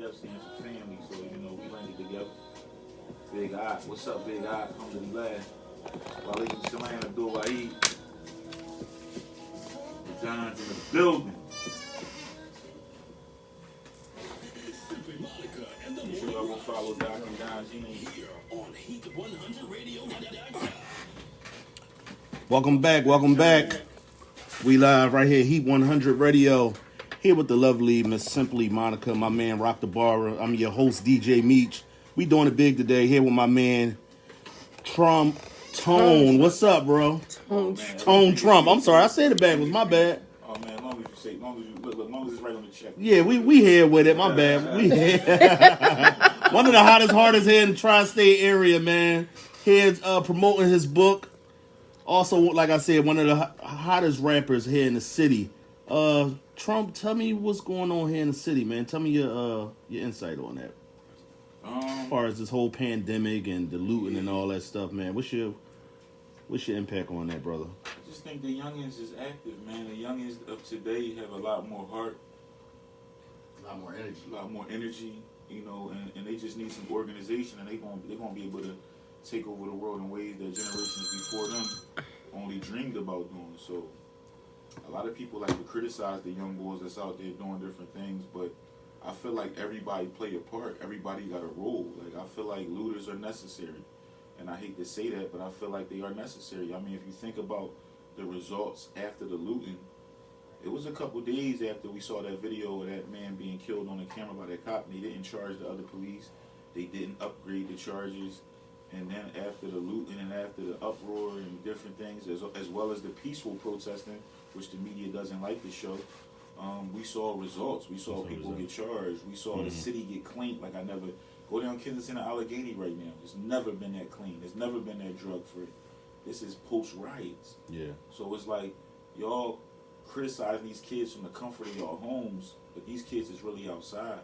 Jeff stands for family, so you know we landed together. Big Eye, what's up, Big Eye? Come to the last. While leaving somebody in the door while he the Don's in the building. You sure y'all gonna follow Doc and Don G? Welcome back. We live right here, Heat 100 Radio. Here with the lovely Miss SimplyMonica, my man RocTheBarber. I'm your host, DJ Meech. We doing it big today. Here with my man Tone. What's up, bro? Tone Trump. I'm sorry, I said it backwards. My bad. Oh man, as long as you say, as long as it's right on the check. Yeah, we here with it. My bad. We here. One of the hottest artists here in the tri-state area, man. Here's promoting his book. Also, like I said, one of the hottest rappers here in the city. Trump, tell me what's going on here in the city, man. Tell me your insight on that. As far as this whole pandemic and the looting and all that stuff, man. What's your impact on that, brother? I just think the youngins is active, man. The youngins of today have a lot more heart, a lot more energy, you know, and they just need some organization, and they're gonna be able to take over the world in ways that generations before them only dreamed about doing. So a lot of people like to criticize the young boys that's out there doing different things, but I feel like everybody play a part. Everybody got a role. Like, I feel like looters are necessary. And I hate to say that, but I feel like they are necessary. I mean, if you think about the results after the looting, it was a couple days after we saw that video of that man being killed on the camera by that cop, and they didn't charge the other police. They didn't upgrade the charges. And then after the looting and after the uproar and different things, as well as the peaceful protesting, which the media doesn't like to show, we saw results. We saw people get charged. We saw the city get cleaned. Like, I never go down Kensington and Allegheny right now. It's never been that clean. It's never been that drug free. This is post riots. Yeah. So it's like y'all criticizing these kids from the comfort of your homes, but these kids is really outside,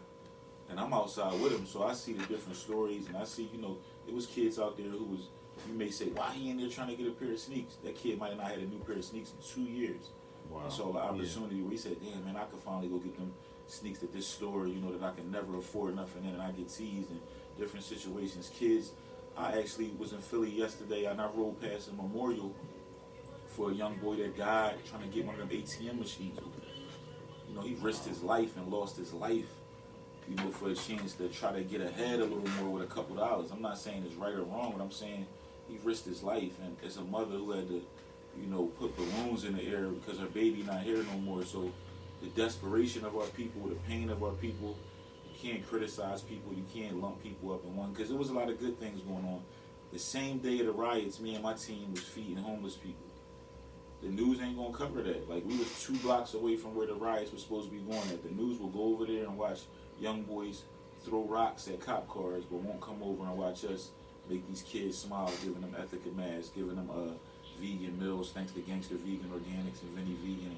and I'm outside with them. So I see the different stories, and I see, you know, it was kids out there who was. You may say, why he in there trying to get a pair of sneaks? That kid might have not had a new pair of sneaks in 2 years. Wow. And so the opportunity where he said, damn, man, I could finally go get them sneaks at this store, you know, that I can never afford nothing in, and I get teased in different situations. Kids, I actually was in Philly yesterday, and I rolled past a memorial for a young boy that died trying to get one of them ATM machines. You know, he risked his life and lost his life, you know, for a chance to try to get ahead a little more with a couple dollars. I'm not saying it's right or wrong, but I'm saying he risked his life, and as a mother who had to, you know, put balloons in the air because her baby not here no more. So the desperation of our people, the pain of our people, you can't criticize people, you can't lump people up in one, because there was a lot of good things going on. The same day of the riots, me and my team was feeding homeless people. The news ain't gonna cover that. Like, we was 2 blocks away from where the riots were supposed to be going at. The news will go over there and watch young boys throw rocks at cop cars, but won't come over and watch us make these kids smile, giving them Ethica masks, giving them vegan meals, thanks to Gangster Vegan Organics and Vinny Vegan,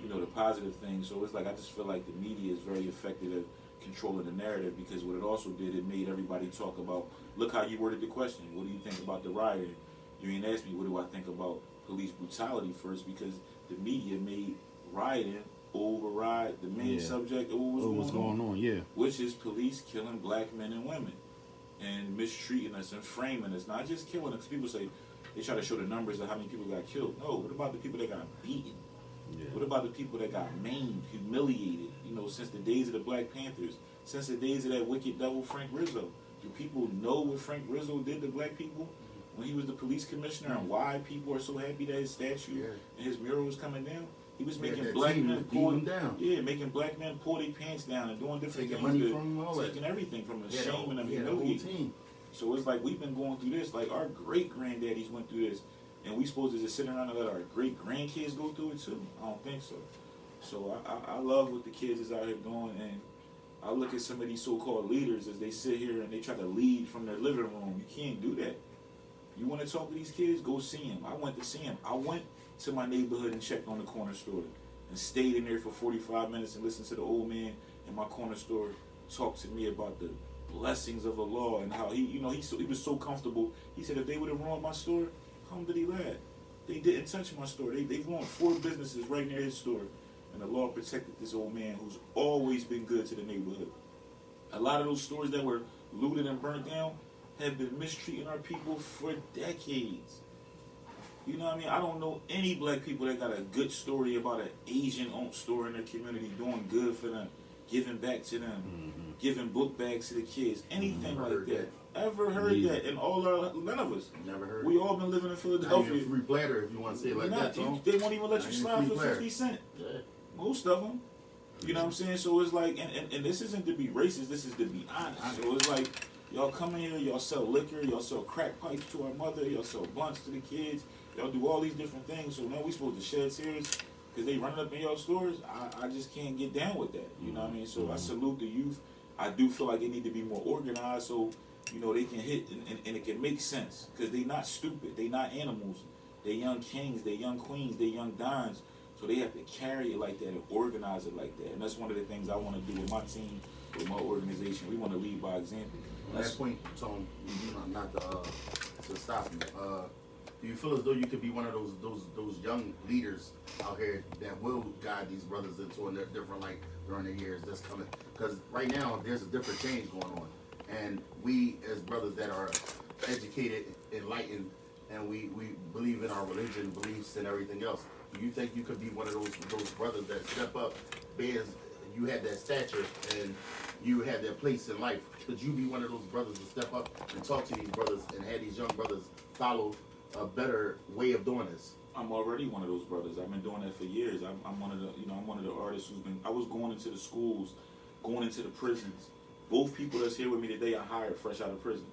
you know, the positive things. So it's like, I just feel like the media is very effective at controlling the narrative, because what it also did, it made everybody talk about, look how you worded the question, what do you think about the riot? You ain't asked me, what do I think about police brutality first, because the media made rioting override the main subject of what was going on, which is police killing black men and women and mistreating us and framing us, not just killing us. People say, they try to show the numbers of how many people got killed. No, what about the people that got beaten? Yeah. What about the people that got maimed, humiliated, you know, since the days of the Black Panthers, since the days of that wicked devil Frank Rizzo? Do people know what Frank Rizzo did to black people when he was the police commissioner, and why people are so happy that his statue and his mural was coming down? He was making black men pull them down. Yeah, making black men pull their pants down and doing different things. Money from all taking everything from them, shaming them, humiliating. So it's like, we've been going through this. Like, our great granddaddies went through this, and we supposed to just sit around and let our great grandkids go through it too? I don't think so. So I love what the kids is out here doing, and I look at some of these so-called leaders as they sit here and they try to lead from their living room. You can't do that. You want to talk to these kids? Go see them. I went to see them. I went to my neighborhood and checked on the corner store and stayed in there for 45 minutes and listened to the old man in my corner store talk to me about the blessings of the law and how he, you know, he was so comfortable. He said, if they would have ruined my store, alhamdulillah, they didn't touch my store. They ruined 4 businesses right near his store, and the law protected this old man who's always been good to the neighborhood. A lot lot of those stores that were looted and burnt down have been mistreating our people for decades. You know what I mean? I don't know any black people that got a good story about an Asian-owned store in their community doing good for them, giving back to them, giving book bags to the kids, anything like that. Ever heard that? And none of us. Never heard. We all been living in Philadelphia. Free platter, if you want to say it like that. They won't even let you slide for 50 cents. Yeah. Most of them. You know what I'm saying? So it's like, and this isn't to be racist. This is to be honest. So it's like, y'all come in here, y'all sell liquor, y'all sell crack pipes to our mother, y'all sell blunts to the kids, y'all do all these different things. So now we supposed to shed tears because they running up in y'all stores. I just can't get down with that. You know what I mean? So I salute the youth. I do feel like they need to be more organized so, you know, they can hit and it can make sense because they not stupid. They not animals. They young kings. They young queens. They young dons. So they have to carry it like that and organize it like that. And that's one of the things I want to do with my team, with my organization. We want to lead by example. On that point, Tone, not to stop you. Do you feel as though you could be one of those young leaders out here that will guide these brothers into a different light during the years that's coming? Because right now there's a different change going on, and we as brothers that are educated, enlightened, and we believe in our religion, beliefs, and everything else. Do you think you could be one of those brothers that step up, being you had that stature and you had that place in life? Could you be one of those brothers to step up and talk to these brothers and have these young brothers follow a better way of doing this? I'm already one of those brothers. I've been doing that for years. I'm one of the, I'm one of the artists who's been. I was going into the schools, going into the prisons. Both people that's here with me today, I hired fresh out of prison.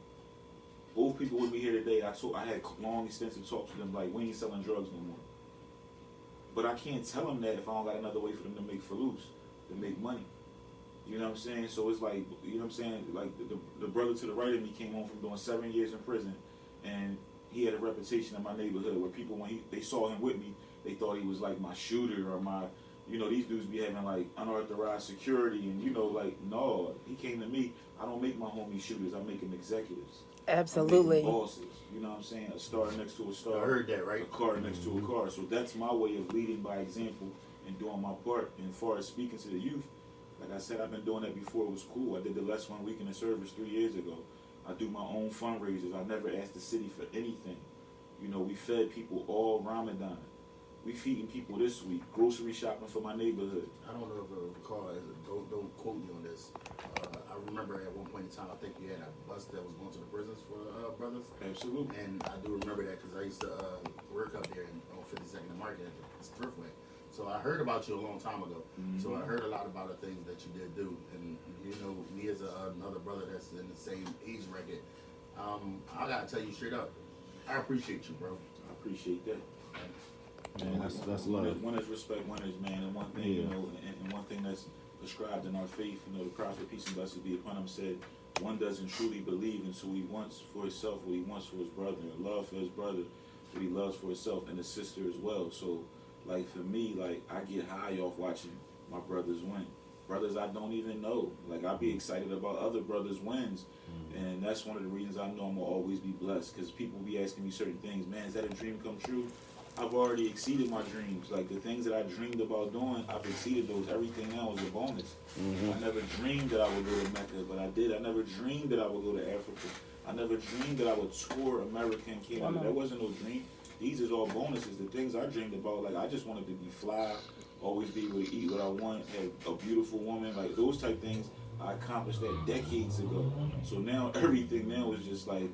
Both people with me here today, I had long, extensive talks with them. Like, we ain't selling drugs no more. But I can't tell them that if I don't got another way for them to make loose, to make money. You know what I'm saying? So it's like, you know what I'm saying? Like the brother to the right of me came home from doing 7 years in prison, and he had a reputation in my neighborhood where people, when they saw him with me, they thought he was like my shooter or my, you know, these dudes be having like unauthorized security, and you know, like, no, he came to me. I don't make my homies shooters. I make them executives. Absolutely. Bosses. You know what I'm saying? A star next to a star. I heard that, right? A car next to a car. So that's my way of leading by example and doing my part. And as far as speaking to the youth, like I said, I've been doing that before it was cool. I did the Less One Weekend in Service 3 years ago. I do my own fundraisers. I never asked the city for anything. You know, we fed people all Ramadan. We feeding people this week. Grocery shopping for my neighborhood. I don't know if I recall. Don't quote me on this. I remember at one point in time, I think you had a bus that was going to the prisons for brothers. Absolutely. And I do remember that because I used to work up there on 52nd and Market at the Thriftway. So I heard about you a long time ago. Mm-hmm. So I heard a lot about the things that you did do. And, you know, me as another brother that's in the same age bracket, I got to tell you straight up, I appreciate you, bro. I appreciate that. Man, that's love. One is respect, one is man, and one thing, you know, and one thing that's prescribed in our faith, you know, the prophet, peace and blessings be upon him, said, one doesn't truly believe until he wants for himself what he wants for his brother, and love for his brother what he loves for himself, and his sister as well. So, like, for me, like, I get high off watching my brothers win. Brothers I don't even know. Like, I be excited about other brothers' wins. And that's one of the reasons I know I'm going to always be blessed. Because people be asking me certain things. Man, is that a dream come true? I've already exceeded my dreams. Like, the things that I dreamed about doing, I've exceeded those. Everything now is a bonus. I never dreamed that I would go to Mecca, but I did. I never dreamed that I would go to Africa. I never dreamed that I would tour America and Canada. That wasn't no dream. These is all bonuses. The things I dreamed about, like, I just wanted to be fly, always be able to eat what I want, have a beautiful woman, like, those type things. I accomplished that decades ago. So now everything now is just like,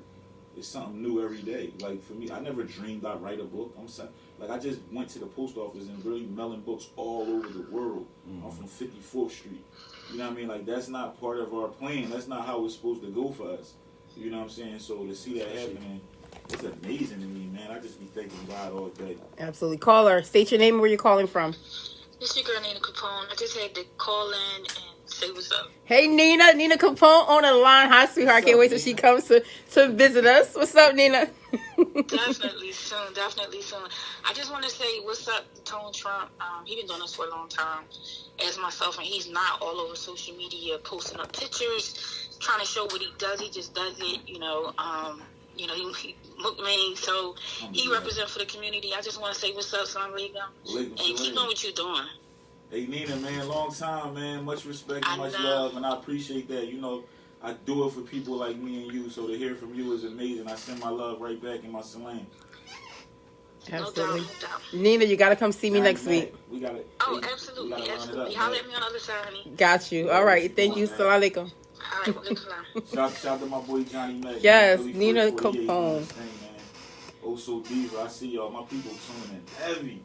it's something new every day. Like, for me, I never dreamed I'd write a book. I just went to the post office and really mailing books all over the world. I'm from 54th Street. You know what I mean? Like, that's not part of our plan. That's not how it's supposed to go for us. You know what I'm saying? So to see that happening, it's amazing to me, man. I just be thanking God all day. Absolutely. Caller, state your name and where you're calling from. This is your girl, Nina Capone. I just had to call in and say what's up. Hey, Nina Capone on the line. Hi, sweetheart. Can't wait till she comes to visit us. What's up, Nina? Definitely soon. I just want to say what's up to Tone Trump. He been doing this for a long time, as myself, and he's not all over social media posting up pictures, trying to show what he does. He just does it, he look me, so he represents for the community. I just want to say what's up, son. And keep doing what you're doing. Hey Nina, man, long time, man. Much respect and I much know. love, and I appreciate that. You know, I do it for people like me and you, so to hear from you is amazing. I send my love right back in my salam. Absolutely. No doubt. Nina, you got to come see me next week. We got it. Oh, We absolutely, gotta line it absolutely. up, Holler man. at me on the other side, honey. Got you. All right. Thank you. Salam alaikum. All right, well, Shout out to my boy Johnny Mack. Yes, man. Philly Nina First 48, Capone. man. Oh, so diva. I see y'all. My people tuning in Heavy.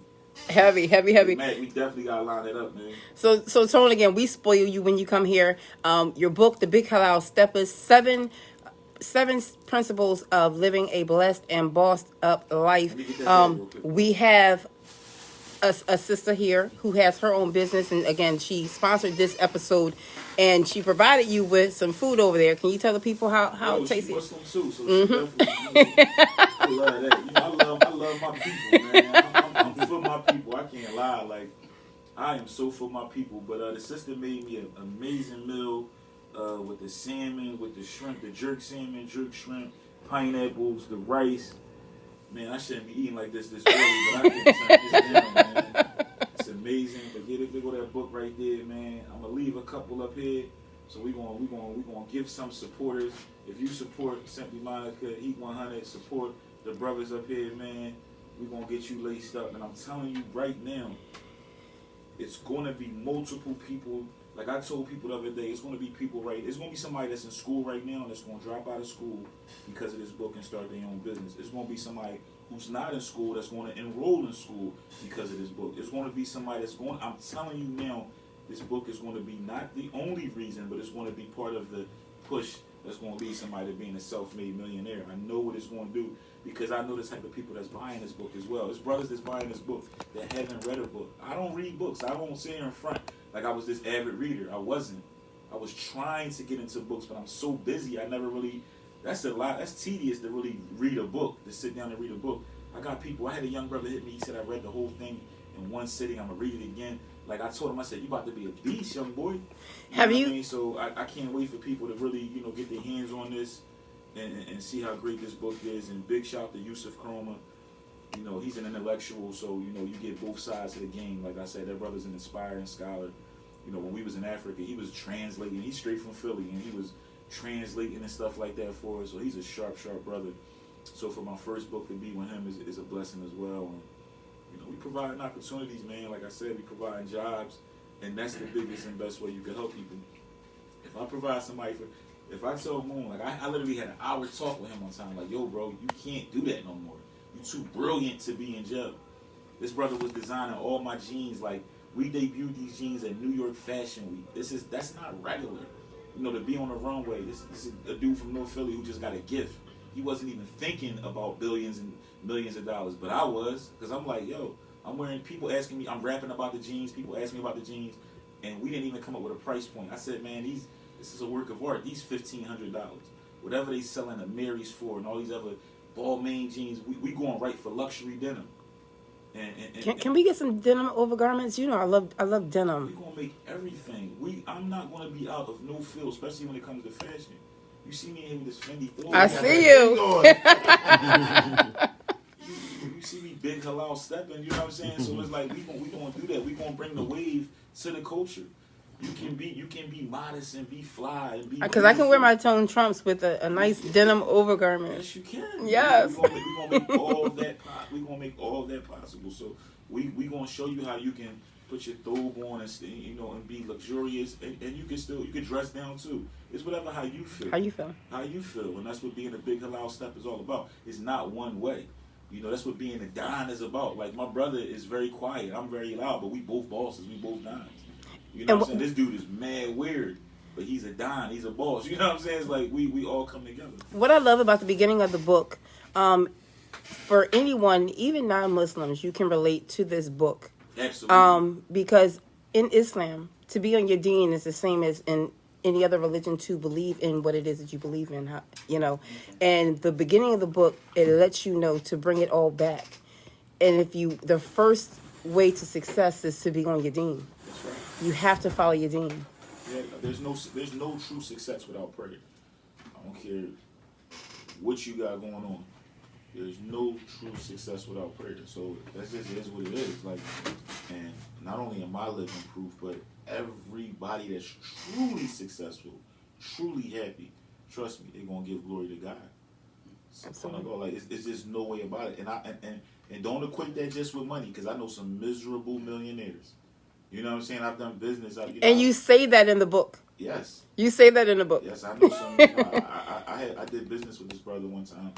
Mac, we definitely gotta line it up, man. So Tone, again, we spoil you when you come here. Your book, The Big Halal Steppers, seven principles of living a blessed and bossed up life. Let me get that real quick. We have a sister here who has her own business, and again, she sponsored this episode, and she provided you with some food over there. Can you tell the people how it tastes? She Muslim too, so she definitely I love that. You know, I love my people, man. I'm for my people. I can't lie. Like, I am so for my people. But the sister made me an amazing meal with the salmon, with the shrimp, the jerk salmon, jerk shrimp, pineapples, the rice. Man, I shouldn't be eating like this early, but I can't turn this down, man. It's amazing. But get it, there go that book right there, man. I'm gonna leave a couple up here. So we gonna give some supporters. If you support Simply Monica, Eat 100, support the brothers up here, man. We gonna get you laced up, and I'm telling you right now, it's gonna be multiple people. Like I told people the other day, it's gonna be people it's gonna be somebody that's in school right now that's gonna drop out of school because of this book and start their own business. It's gonna be somebody who's not in school that's gonna enroll in school because of this book. It's gonna be somebody that's going. I'm telling you now. This book is going to be not the only reason, but it's going to be part of the push that's going to lead somebody to being a self-made millionaire. I know what it's going to do because I know the type of people that's buying this book as well. There's brothers that's buying this book that haven't read a book. I don't read books. I won't sit here in front like I was this avid reader. I wasn't. I was trying to get into books, but I'm so busy. I never really. That's a lot. That's tedious to really read a book, to sit down and read a book. I got people. I had a young brother hit me. He said I read the whole thing in one sitting. I'm gonna read it again. Like I told him, I said, you about to be a beast, young boy. Have know you? What I mean? So I can't wait for people to really, get their hands on this and see how great this book is. And big shout to Yusuf Chroma. He's an intellectual, so, you get both sides of the game. Like I said, that brother's an inspiring scholar. When we was in Africa, he was translating. He's straight from Philly, and he was translating and stuff like that for us. So he's a sharp brother. So for my first book to be with him is a blessing as well. And, we providing opportunities, man. Like I said, we providing jobs, and that's the biggest and best way you can help people. If I provide somebody if I tell Moon, like I literally had an hour talk with him one time, like, yo, bro, you can't do that no more. You too brilliant to be in jail. This brother was designing all my jeans. Like, we debuted these jeans at New York Fashion Week. That's not regular. To be on the runway. This is a dude from North Philly who just got a gift. He wasn't even thinking about billions and millions of dollars, but I was, because I'm like, yo, I'm wearing, people asking me, I'm rapping about the jeans, people ask me about the jeans, and we didn't even come up with a price point. I said, man, this is a work of art. These $1,500, whatever they selling the Marys for, and all these other Balmain jeans, we going right for luxury denim. And Can we get some denim overgarments? I love denim. we gonna make everything. I'm not gonna be out of no field, especially when it comes to fashion. You see me in here with this Fendi Thor. I see you. You see me big halal stepping, you know what I'm saying? So it's like we gonna do that. We gonna bring the wave to the culture. You can be modest and be fly and be. Because I can wear my Tone Trumps with a nice denim overgarment. Yes, you can. Yes. We gonna make all of that. We gonna make all of that possible. So we gonna show you how you can put your thobe on and and be luxurious, and you can dress down too. It's whatever how you feel. How you feel? How you feel, and that's what being a big halal step is all about. It's not one way. That's what being a Don is about. Like, my brother is very quiet. I'm very loud, but we both bosses. We both Dons. You know what I'm saying? This dude is mad weird, but he's a Don. He's a boss. You know what I'm saying? It's like we all come together. What I love about the beginning of the book, for anyone, even non-Muslims, you can relate to this book. Absolutely. Because in Islam, to be on your deen is the same as in any other religion, to believe in what it is that you believe in, and the beginning of the book, it lets you know to bring it all back. And the first way to success is to be on your deen. That's right. You have to follow your deen. Yeah, there's no true success without prayer. I don't care what you got going on. There's no true success without prayer. So that's just is what it is. Like, and not only am I living proof, but everybody that's truly successful, truly happy, trust me, they're gonna give glory to God. Like it's just no way about it. And don't equate that just with money, because I know some miserable millionaires. You know what I'm saying? I've done business. You say that in the book. Yes. You say that in the book. Yes, I know some. I did business with this brother one time,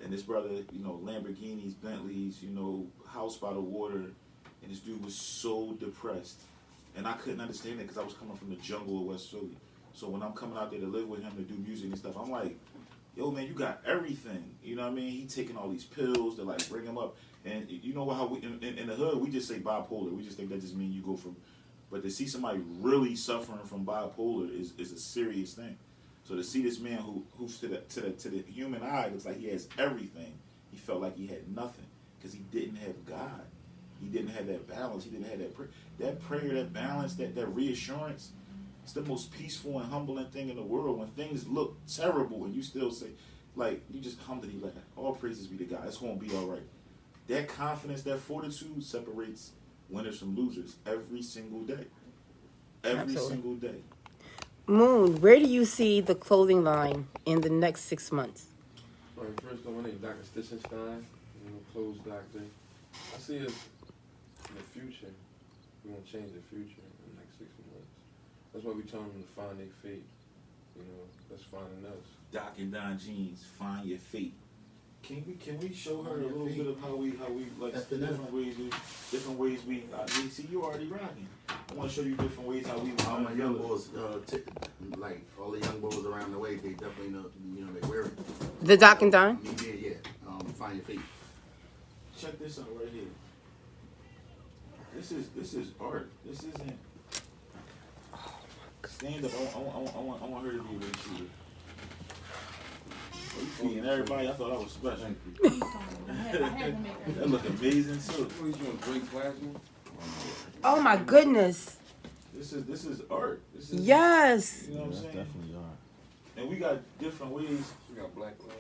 and this brother, Lamborghinis, Bentleys, house by the water, and this dude was so depressed, and I couldn't understand it because I was coming from the jungle of West Philly. So when I'm coming out there to live with him to do music and stuff, I'm like, yo, man, you got everything. You know what I mean? He taking all these pills to like bring him up. And you know how we, in the hood, we just say bipolar. We just think that just means you go from, but to see somebody really suffering from bipolar is a serious thing. So to see this man who's to the human eye looks like he has everything, he felt like he had nothing because he didn't have God. He didn't have that balance. He didn't have that prayer, that balance, that reassurance. It's the most peaceful and humbling thing in the world when things look terrible and you still say, like, you just alhamdulillah, all praises be to God. It's going to be all right. That confidence, that fortitude separates winners from losers every single day. Every single day. Moon, where do you see the clothing line in the next 6 months? Right, first, my name is Dr. Stichenstein, clothes doctor. I see us in the future. We're going to change the future in the next 6 months. That's why we tell them to find their fate. That's finding us. Doc and Don Jeans, find your fate. Can we show her a little bit of how we like different ways we see you already rocking. I want to show you different ways how we. All my young boys, like all the young boys around the way, they definitely know they wear it. The Doc and Don? Yeah. Find your feet. Check this out right here. This is art. This isn't. Stand up. I want her to be able to see it. You feeding everybody? I thought I was special. That look amazing too. What are you doing? Drink plasma? Oh my goodness. This is art. This is, yes. You know what I'm saying? Definitely are. And we got different ways. We got black love.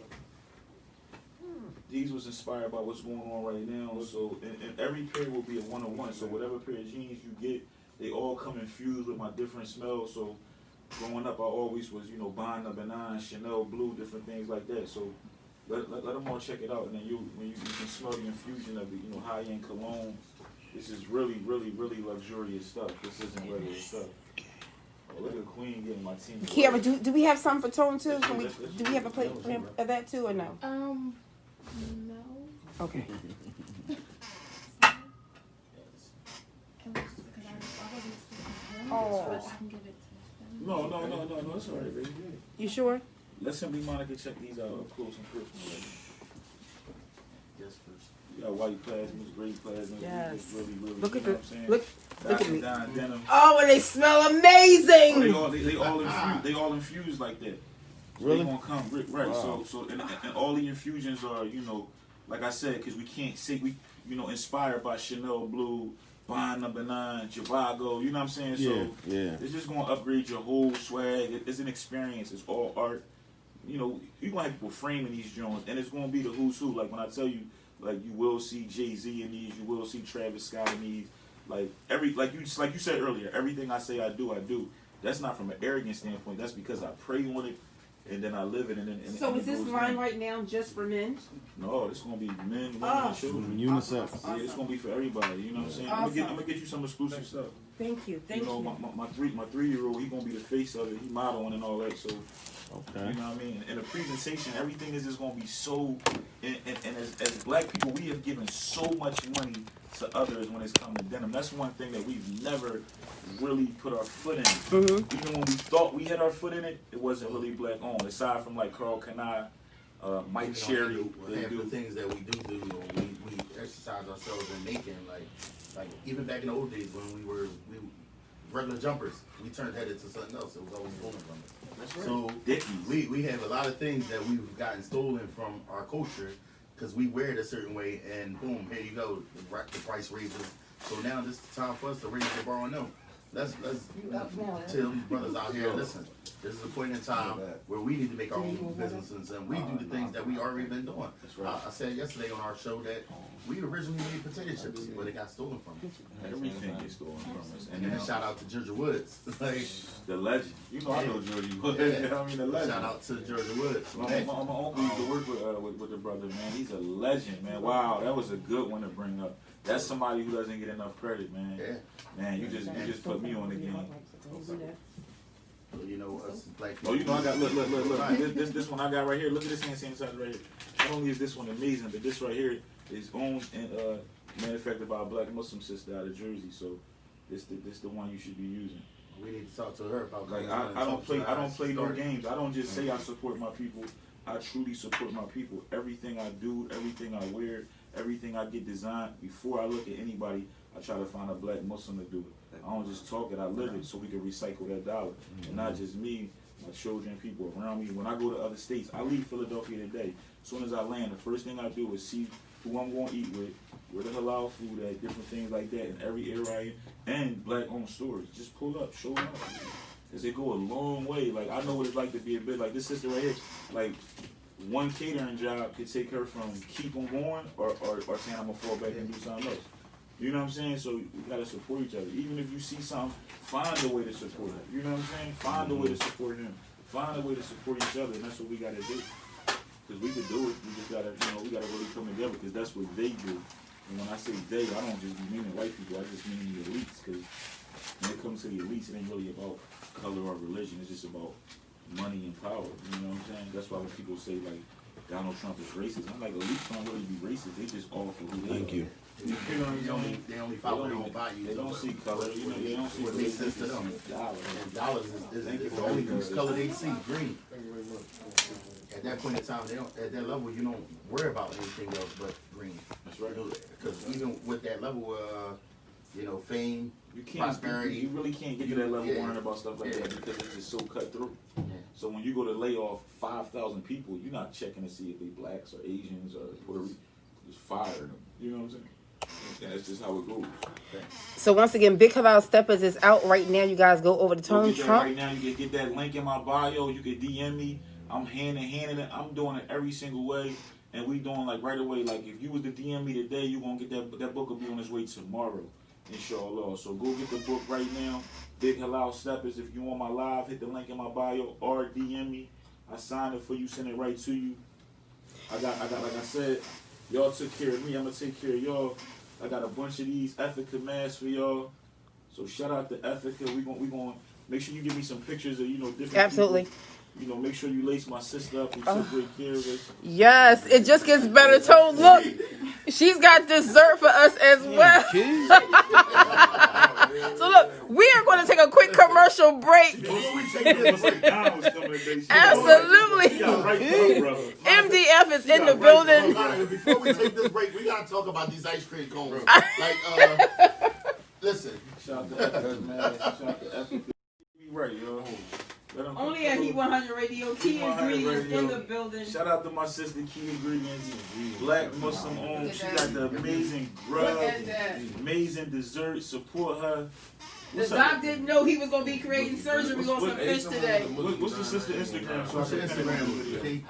These was inspired by what's going on right now. So and every pair will be a one-on-one. So whatever pair of jeans you get, they all come infused with my different smells. So growing up, I always was, buying the banana, Chanel Blue, different things like that. So let them all check it out, and then you can smell the infusion of it. High-end cologne. This is really, really, really luxurious stuff. This isn't regular stuff. Oh, look at Queen getting my team. Kiara, do we have some for Tone too? Do we have a plate for him of that too or no? No. Okay. Oh. I can give it to them. No, it's all right, baby. You sure? Let SimplyMonica check these out up close and personal. Yes, first. You got white plasmas, gray plasmas. Yes. It's really, really, Look you at know the what I'm saying? look at me. Denim. Oh, and they smell amazing. They all infused like that. So Really? They gonna come right. Wow. So and all the infusions are like I said, because we can't say we inspired by Chanel Blue, Bond Number 9, Javago. You know what I'm saying? So Yeah. it's just gonna upgrade your whole swag. It's an experience. It's all art. You're gonna have people framing these joints, and it's gonna be the who's who. Like when I tell you, like you will see Jay-Z in these, you will see Travis Scott in these. Like like you said earlier, everything I say I do. That's not from an arrogant standpoint. That's because I pray on it, and then I live it, and then. So and is it this goes line down. right now just for men? No, this gonna be men, women, Oh. and children. Unisex. Yeah, it's gonna be for everybody. You know what I'm saying? Awesome. I'm gonna get you some exclusive stuff. Thank you. Thank you. My 3-year-old, he gonna be the face of it. He modeling and all that. So, Okay. you know what I mean? In the presentation, everything is just gonna be so. And as black people, we have given so much money to others when it's come to denim. That's one thing that we've never really put our foot in. Mm-hmm. Even when we thought we had our foot in it, it wasn't really black owned. Aside from like Carl Kanai, Mike Cherry, Half of the things that we do, we exercise ourselves in making. Like even back in the old days when we were regular jumpers, we turned head into something else. It was always stolen from us. That's right. So Dickies. we have a lot of things that we've gotten stolen from our culture because we wear it a certain way, and boom, here you go, the price raises. So now this is the time for us to raise the bar on them. let's tell these brothers out here, listen, this is a point in time where we need to make our own businesses and we do the things that we already been doing. I said yesterday on our show that we originally made potato chips, but it got stolen from us. Everything gets stolen from us. And then shout out to Georgia Woods. Like, The legend. You know I know Georgia Woods. Yeah. I mean, the legend. shout out to Georgia Woods. My uncle used to work with the brother, man. He's a legend, man. Wow, that was a good one to bring up. That's somebody who doesn't get enough credit, man. Yeah. Man, you just put me on the game. You know, us black Oh, people. you know I got look. This one I got right here. Look at this hand sanitizer right here. Not only is this one amazing, but this right here is owned and manufactured by a black Muslim sister out of Jersey. So this the one you should be using. We need to talk to her about Like I don't play no games. I don't just say I support my people. I truly support my people. Everything I do, everything I wear, everything I get designed, before I look at anybody, I try to find a black Muslim to do it. I don't just talk it, I live it, so we can recycle that dollar. And not just me, my children, people around me. When I go to other states, I leave Philadelphia today. As soon as I land, the first thing I do is see who I'm going to eat with, where the halal food at, different things like that in every area, and black-owned stores. Just pull up, show them up. Because they go a long way. Like, I know what it's like to be a bit like this sister right here. Like, one catering job could take her from keep on going or saying I'm going to fall back and do something else. You know what I'm saying? So we got to support each other. Even if you see something, find a way to support her. You know what I'm saying? Find a way to support him. Find a way to support each other, and that's what we got to do. Because we could do it. We just got to, we got to really come together because that's what they do. And when I say they, I don't just mean the white people. I just mean the elites. Because when it comes to the elites, it ain't really about color or religion. It's just about money and power. You know what I'm saying? That's why when people say, like, Donald Trump is racist, I'm like, elites don't really be racist. They just all for who they are. Thank you. You know what I'm saying? They only follow their own values. They don't see color. You know, they don't see what makes sense to them. And dollars is the only color they see, green. Thank you very much. At that point in time, they don't. At that level, you don't worry about anything else but green. That's right. Because even with that level, fame, You can't. prosperity. You really can't get to that level Yeah. worrying about stuff like Yeah. that because it's just so cutthroat. Yeah. So when you go to lay off 5,000 people, you're not checking to see if they blacks or Asians or Puerto Rican. Just fire them. You know what I'm saying? And that's just how it goes. So once again, Big Halal Steppers is out right now. You guys go over to Go Tone get that Trump. right now. You can get that link in my bio. You can DM me. I'm handing it. I'm doing it every single way. And we doing like right away. Like if you was to DM me today, you gonna get that book will be on its way tomorrow. Inshallah. So go get the book right now. Big Halal Steppers. If you want my live, hit the link in my bio or DM me. I signed it for you, send it right to you. I got like I said, y'all took care of me. I'm gonna take care of y'all. I got a bunch of these Ethica masks for y'all. So shout out to Ethica. We going make sure you give me some pictures of different Absolutely. people. Make sure you lace my sister up and take great care of us. Yes, it just gets better. Tone, look, she's got dessert for us as well. So look, we are going to take a quick commercial break. Absolutely. MDF is in the building. Before we take this break, we gotta talk about these ice cream cones. Listen. Shout out to Ethica, man. Shout out to Ethica. Be right, yo. Only at Heat 100 Radio. Key Ingredients in the building. Shout out to my sister, Key Ingredients. Black Muslim owned. She got the amazing grub, amazing dessert. Support her. The doc didn't know he was going to be creating surgery on some fish today. What's the sister Instagram? So I What's your can Instagram?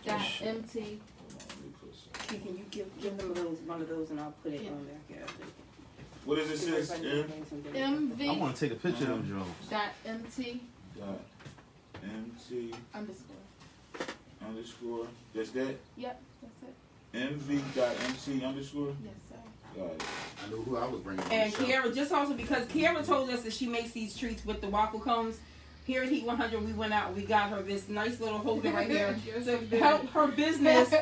MV.MT. Can you give them one of those and I'll put it on there. What is it, sis? MV. I want to take a picture of them, Jones. .MT MT _. That's that? Yep, that's it. MV.MC _. Yes, sir. Got it. I knew who I was bringing. And Kiara, just also because Kiara told us that she makes these treats with the waffle cones. Here at Heat 100, we went out and we got her this nice little holder right here to help her business.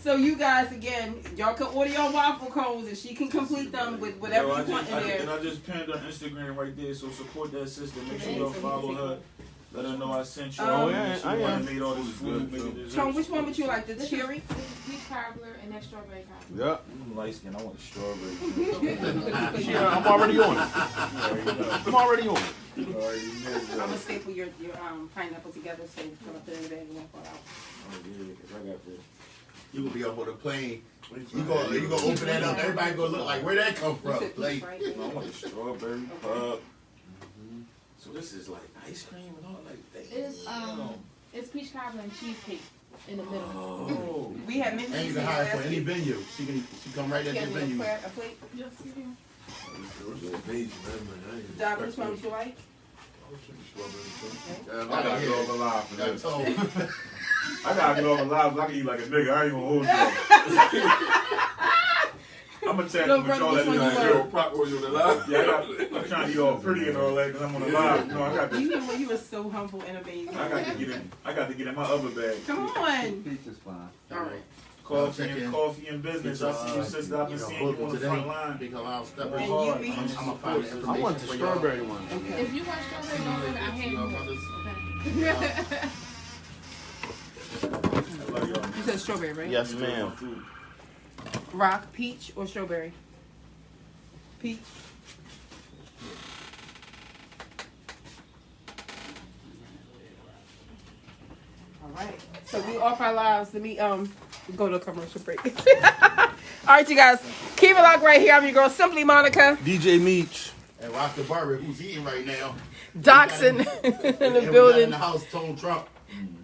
So you guys, again, y'all can order your waffle cones and she can complete them with whatever you want in there. And I just pinned her Instagram right there, so support that sister. Make sure y'all follow her. Let her know I sent you. I made all this food. Tom, which one would you like? The cherry? This is peach cobbler and that strawberry cobbler. Yep. I'm light skin. I want the strawberry. Yeah, I'm already on it. I'm already on it. I'm gonna staple your pineapple together so you put it in the bag and won't fall out. Oh yeah, 'cause I got the You gonna be up on the plane. You gonna open that up. Everybody gonna look like where that come from. Like, I want the strawberry pub. So this is like ice cream and all like that. It's peach cobbler and cheesecake in the middle. Oh. We have many. and you can hire for any venue. She come right at the venue. A plate. Yes, you can. Doc, which one would you like? I gotta get off the live for Got this. told. I gotta get off the live. I can eat like a nigga. I ain't gonna hold you. I'm gonna tell you what y'all that do. Yeah, I'm trying to eat all pretty and all that because I'm on the live. You know, I got to. You know, you were so humble and amazing. I got to get in my other bag. Come on. Peach is fine. All right. Coffee and business. I see you, sister. I've been seeing you on the front line. Big allow step And hard. you, I'm gonna find the information I want the for y'all. strawberry one. Okay. If you want strawberry donut, I have Y'all you. brothers? I love y'all. You said strawberry, right? Yes, ma'am. Rock, peach, or strawberry? Peach. All right. So we off our lives. Let me go to a commercial break. All right, you guys, keep it locked right here. I'm your girl, Simply Monica. DJ Meech. And RocTheBarber, who's eating right now. Doc's in, in And the we got building. in the house, Tone Trump.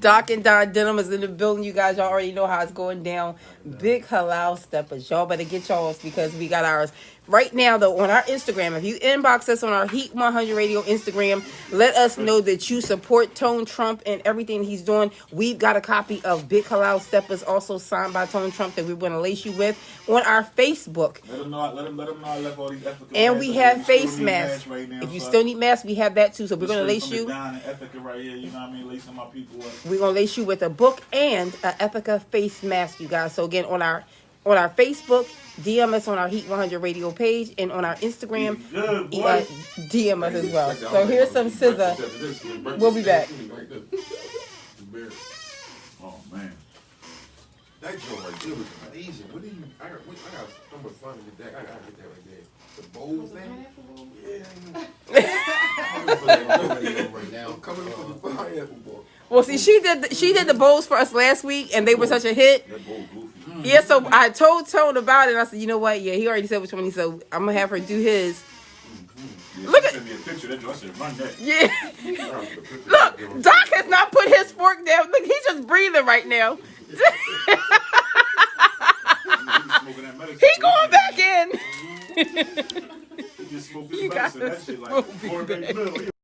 Doc and Don Denham is in the building. You guys, y'all already know how it's going down. Big halal steppers. Y'all better get y'all's because we got ours. Right now, though, on our Instagram, if you inbox us on our Heat 100 Radio Instagram, let us know that you support Tone Trump and everything he's doing. We've got a copy of Big Halal Steppers, also signed by Tone Trump, that we're going to lace you with on our Facebook. Let them know I left all these Ethica And masks. we have If you still face need masks. right now, If you so still need masks, we have that too. So we're going to lace straight you. from the Don and Ethica right here, you know what I mean? Lacing my people up. We're going to lace you with a book and a Ethica face mask, you guys. So again, on our Facebook, DM us on our Heat 100 Radio page, and on our Instagram, Good, boy. DM us as well. So here's some scissor. We'll be back. Oh, man. That joint right there was amazing. What do you? I got so much fun to get that. I gotta get that right there. The bowls thing. Yeah. Right now. I'm coming up with the pineapple ball. Well, see, she did the bowls for us last week, and they were such a hit. That bowl goofy. Yeah, so I told Tone about it, and I said, you know what? Yeah, he already said which one he said. I'm gonna have her do his. Yeah, Look she at- sent me a picture. That joint, I said, run that. Yeah. Look, Doc has not put his fork down. Look, he's just breathing right now. He smoking that medicine. He going back in. He just smoked his You got medicine. That this shit like movie, 4 days middle.